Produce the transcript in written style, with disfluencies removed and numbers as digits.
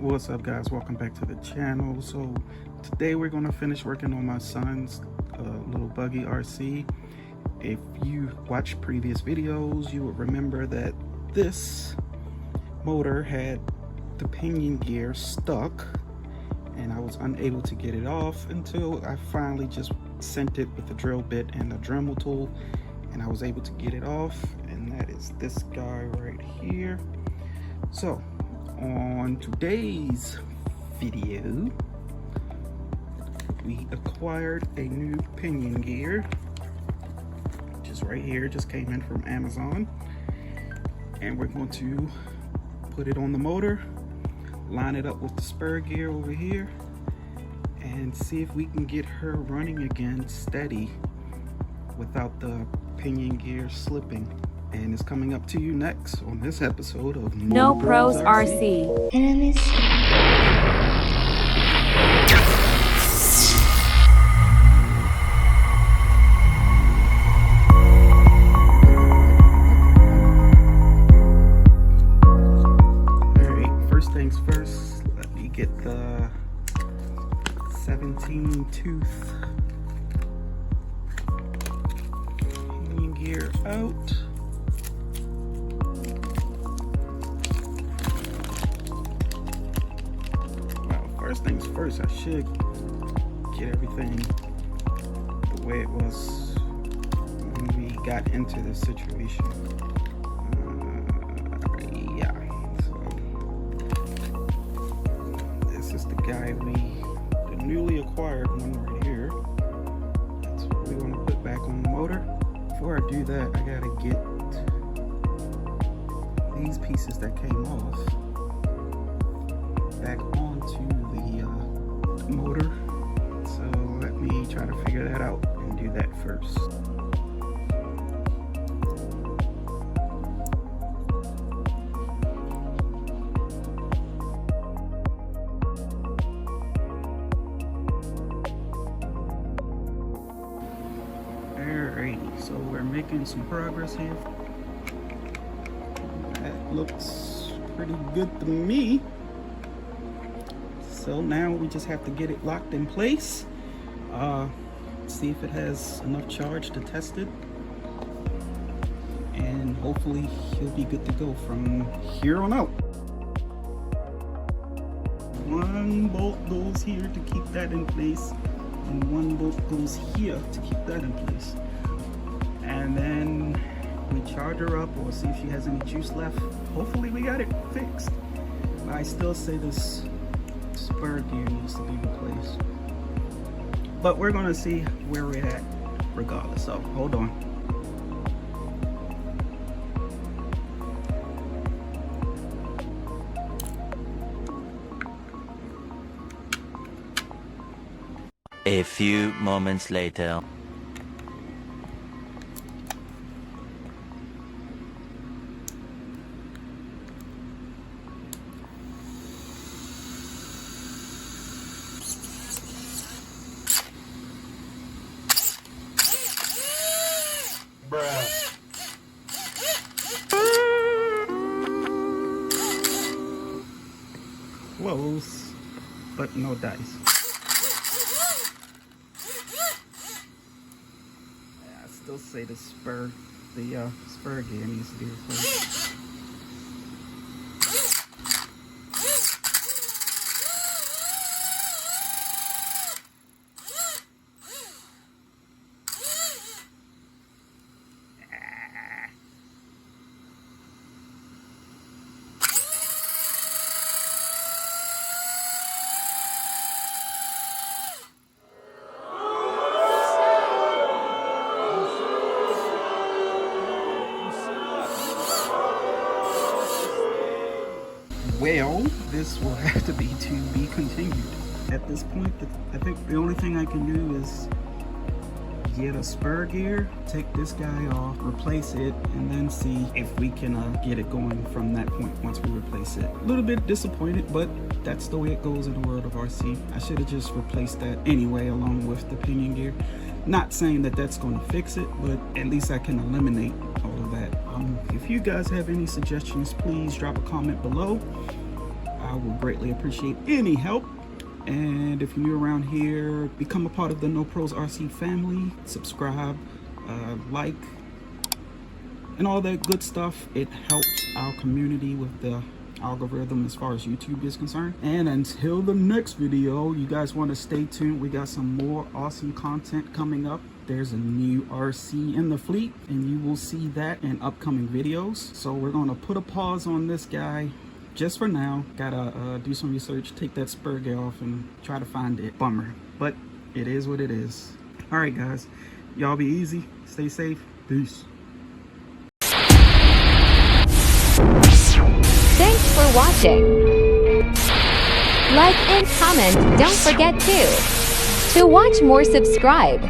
What's up, guys? Welcome back to the channel. So today we're going to finish working on my son's little buggy RC. If you watched previous videos, you would remember that this motor had the pinion gear stuck and I was unable to get it off until I finally just sent it with a drill bit and a Dremel tool, and I was able to get it off, and that is this guy right here. So on today's video, we acquired a new pinion gear, which is right here, just came in from Amazon, and we're going to put it on the motor, line it up with the spur gear over here, and see if we can get her running again steady without the pinion gear slipping. And it's coming up to you next on this episode of noprosrc. Alright, first things first, let me get the 17 tooth pinion gear out. First things first, I should get everything the way it was when we got into this situation. Yeah, so this is the guy the newly acquired one right here. That's what we want to put back on the motor. Before I do that, I gotta get these pieces that came off back onto the motor. So let me try to figure that out and do that first. Alrighty, so we're making some progress here. That looks pretty good to me. So now we just have to get it locked in place, see if it has enough charge to test it, and hopefully he'll be good to go from here on out. One bolt goes here to keep that in place, and one bolt goes here to keep that in place. And then we charge her up or see if she has any juice left. Hopefully we got it fixed. I still say this spur gear needs to be replaced, but we're gonna see where we're at regardless, so hold on. A few moments later. Close, but no dice. I still say the spur gear needs to be replaced. Well, this will have to be continued. At this point, I think the only thing I can do is get a spur gear, take this guy off, replace it, and then see if we can get it going from that point once we replace it. A little bit disappointed, but that's the way it goes in the world of RC. I should have just replaced that anyway along with the pinion gear. Not saying that that's going to fix it, but at least I can eliminate all of that. If you guys have any suggestions, please drop a comment below. I will greatly appreciate any help. And if you're new around here, become a part of the noprosrc family. Subscribe, like, and all that good stuff. It helps our community with the algorithm as far as YouTube is concerned. And until the next video, you guys want to stay tuned. We got some more awesome content coming up. There's a new RC in the fleet, and you will see that in upcoming videos. So we're going to put a pause on this guy just for now. Gotta do some research, take that spur gear off, and try to find it. Bummer, but it is what it is. All right, guys, y'all be easy, stay safe, peace. Thanks for watching. Like and comment, don't forget to watch more, subscribe.